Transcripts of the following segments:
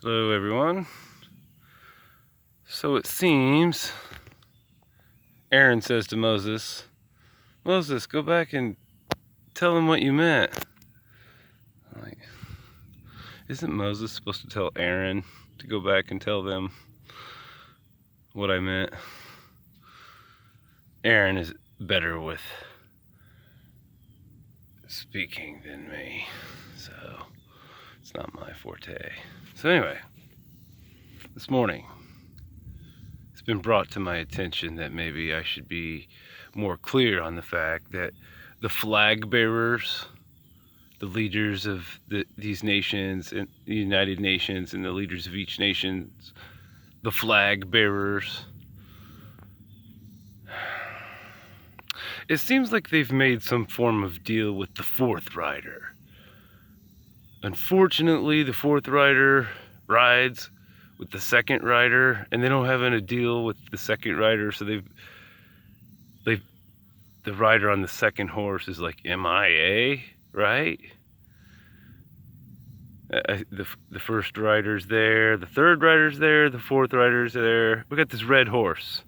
Hello everyone. So it seems Aaron says to Moses, Moses, go back and tell him what you meant. Like, isn't Moses supposed to tell Aaron to go back and tell them what I meant? Aaron is better with speaking than me, so it's not my forte. So anyway, this morning it's been brought to my attention that maybe I should be more clear on the fact that the flag bearers, the leaders of these nations and the United Nations and the leaders of each nation, the flag bearers, it seems like they've made some form of deal with the fourth rider. Unfortunately, the fourth rider rides with the second rider, and they don't have a deal with the second rider, so they've the rider on the second horse is like M.I.A, right? The first rider's there, the third rider's there, the fourth rider's there. We got this red horse.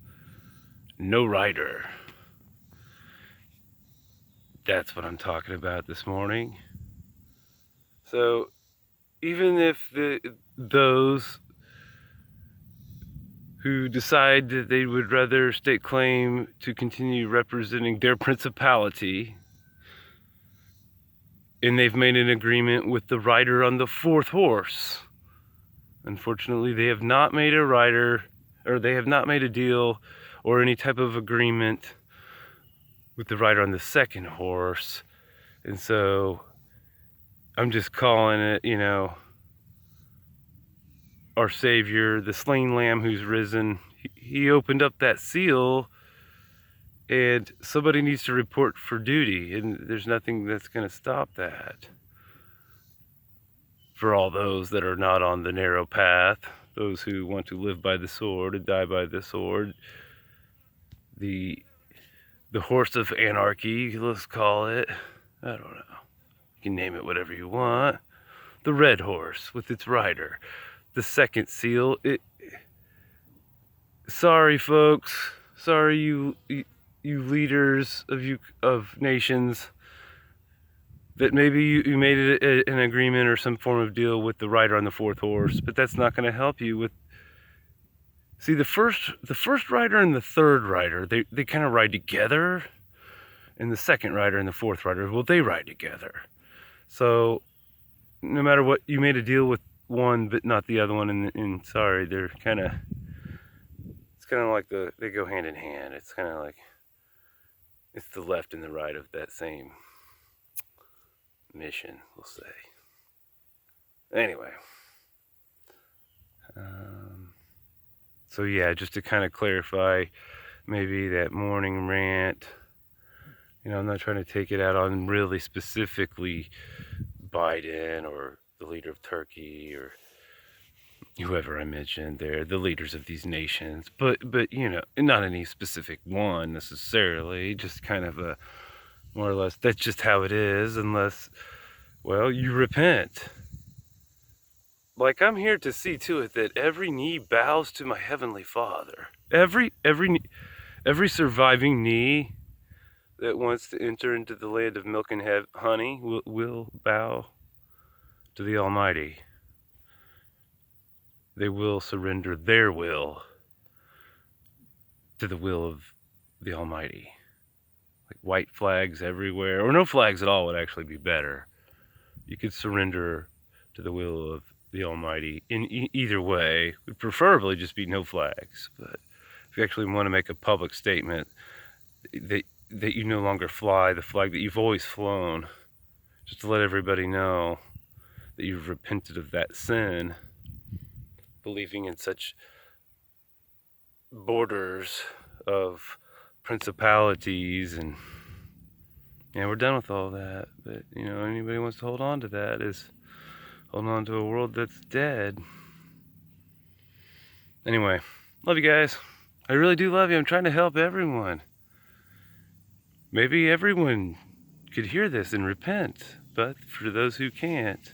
No rider. That's what I'm talking about this morning. So even if those who decide that they would rather stake claim to continue representing their principality, and they've made an agreement with the rider on the fourth horse, unfortunately they have not made a rider, or they have not made a deal or any type of agreement with the rider on the second horse. And so I'm just calling it, our Savior, the slain Lamb who's risen. He opened up that seal, and somebody needs to report for duty, and there's nothing that's going to stop that. For all those that are not on the narrow path, those who want to live by the sword and die by the sword, the horse of anarchy, let's call it. I don't know. You can name it whatever you want. The red horse with its rider. The second seal. Sorry, folks. Sorry, you leaders of nations, that maybe you made it an agreement or some form of deal with the rider on the fourth horse, but that's not going to help you with. See, the first rider and the third rider, they kind of ride together, and the second rider and the fourth rider, well, they ride together. So no matter what, you made a deal with one but not the other one, and sorry, they're kind of, it's kind of like they go hand in hand. It's kind of like it's the left and the right of that same mission, we'll say. Anyway, so yeah, just to kind of clarify maybe that morning rant, I'm not trying to take it out on really specifically Biden or the leader of Turkey or whoever I mentioned there, the leaders of these nations, but not any specific one necessarily, just kind of a more or less, that's just how it is, unless, well, you repent. Like, I'm here to see to it that every knee bows to my heavenly Father. Every surviving knee that wants to enter into the land of milk and honey will bow to the Almighty. They will surrender their will to the will of the Almighty. Like white flags everywhere, or no flags at all would actually be better. You could surrender to the will of the Almighty in either way. Would preferably just be no flags, but if you actually want to make a public statement that you no longer fly the flag that you've always flown, just to let everybody know that you've repented of that sin, believing in such borders of principalities, and we're done with all that. But anybody wants to hold on to that is holding on to a world that's dead. Anyway, love you guys. I really do love you. I'm trying to help everyone. Maybe everyone could hear this and repent, but for those who can't,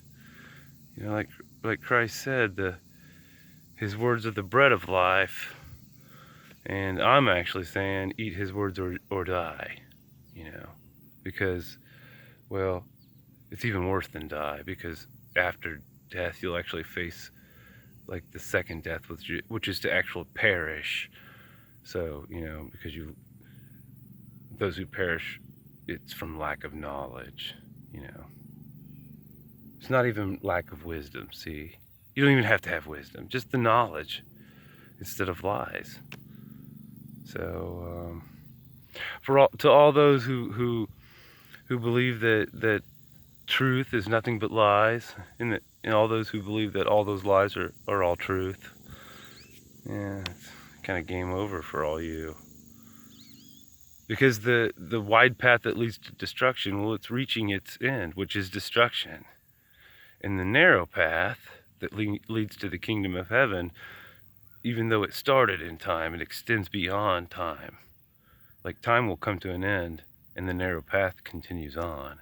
like Christ said, his words are the bread of life, and I'm actually saying eat his words or die, because, well, it's even worse than die, because after death you'll actually face like the second death, which is to actually perish. So, because those who perish, it's from lack of knowledge, It's not even lack of wisdom, see? You don't even have to have wisdom, just the knowledge instead of lies. So, to all those who believe that truth is nothing but lies, and all those who believe that all those lies are all truth, yeah, it's kind of game over for all you. Because the wide path that leads to destruction, well, it's reaching its end, which is destruction. And the narrow path that leads to the kingdom of heaven, even though it started in time, it extends beyond time. Like time will come to an end, and the narrow path continues on.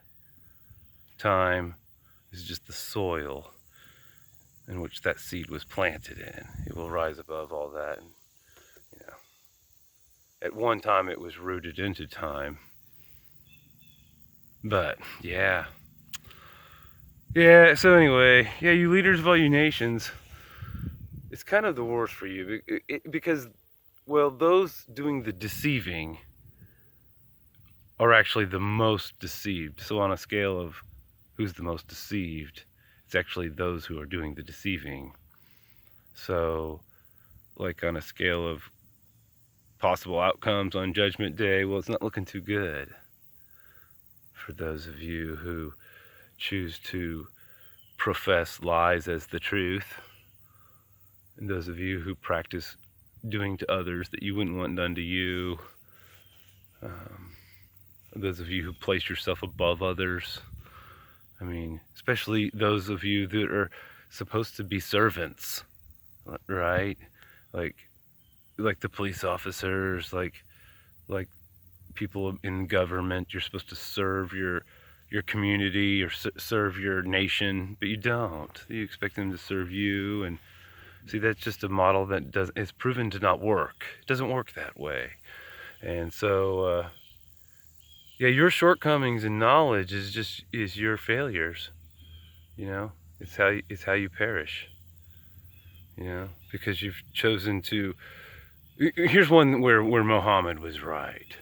Time is just the soil in which that seed was planted in. It will rise above all that. And, at one time it was rooted into time. But, yeah. Yeah, so anyway, yeah, you leaders of all you nations, it's kind of the worst for you because, well, those doing the deceiving are actually the most deceived. So on a scale of who's the most deceived, it's actually those who are doing the deceiving. So, like on a scale of possible outcomes on Judgment Day, well, it's not looking too good for those of you who choose to profess lies as the truth, and those of you who practice doing to others that you wouldn't want done to you, those of you who place yourself above others. I mean, especially those of you that are supposed to be servants, right? Like the police officers, like people in government. You're supposed to serve your community or serve your nation, but you don't. You expect them to serve you, and see, that's just a model that it's proven to not work. It doesn't work that way. And so, yeah, your shortcomings in knowledge is your failures. It's how you perish. Because you've chosen to. Here's one where Muhammad was right.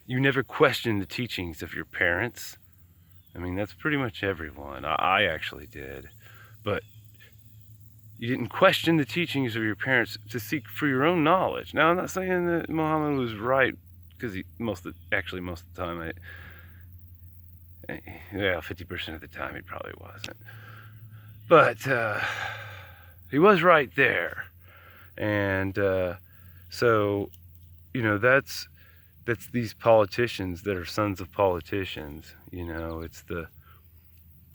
You never question the teachings of your parents. I mean, that's pretty much everyone. I actually did, but you didn't question the teachings of your parents to seek for your own knowledge. Now, I'm not saying that Muhammad was right, because most of the time, 50% of the time he probably wasn't. But he was right there. And so, that's these politicians that are sons of politicians. It's the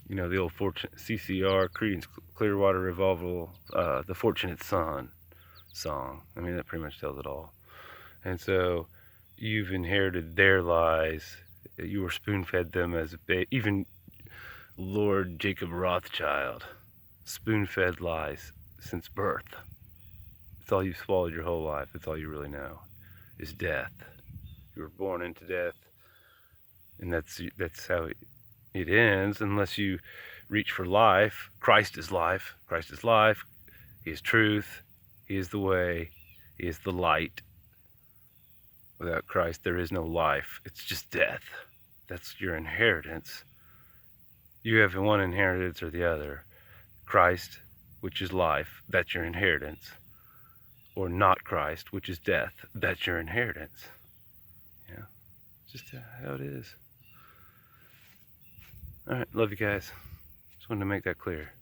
old CCR, Creedence Clearwater Revival, the Fortunate Son song. I mean, that pretty much tells it all. And so you've inherited their lies. You were spoon-fed them as even Lord Jacob Rothschild, spoon-fed lies since birth. It's all you've swallowed your whole life. It's all you really know is death. You were born into death, and that's how it ends, unless you reach for life. Christ is life. Christ is life. He is truth. He is the way. He is the light. Without Christ, there is no life. It's just death. That's your inheritance. You have one inheritance or the other. Christ, which is life, that's your inheritance. Or not Christ, which is death, that's your inheritance. Just how it is. All right, love you guys. Just wanted to make that clear.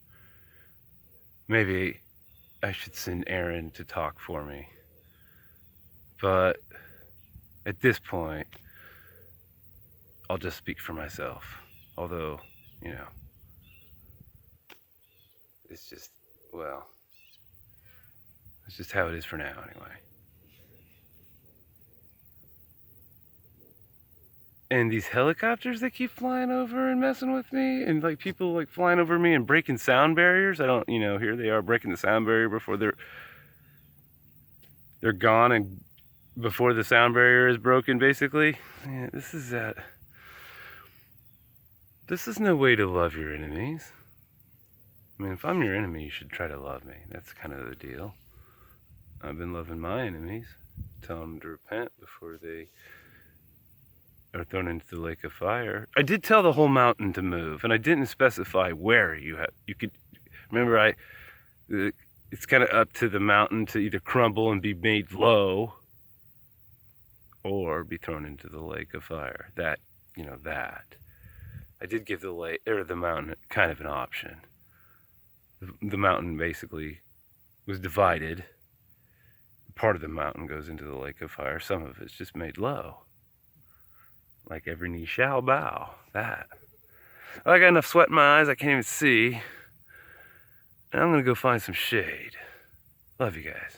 Maybe I should send Aaron to talk for me. But at this point, I'll just speak for myself. Although, it's just, well, it's just how it is for now, anyway. And these helicopters that keep flying over and messing with me, and like people like flying over me and breaking sound barriers. I don't, here they are breaking the sound barrier before they're gone, and before the sound barrier is broken, basically. Yeah, this is no way to love your enemies. I mean, if I'm your enemy, you should try to love me. That's kind of the deal. I've been loving my enemies, telling them to repent before they are thrown into the lake of fire. I did tell the whole mountain to move, and I didn't specify where you could. Remember, it's kind of up to the mountain to either crumble and be made low, or be thrown into the lake of fire. That I did give the mountain kind of an option. The mountain basically was divided. Part of the mountain goes into the lake of fire. Some of it's just made low. Like every knee shall bow. That. I got enough sweat in my eyes I can't even see. And I'm going to go find some shade. Love you guys.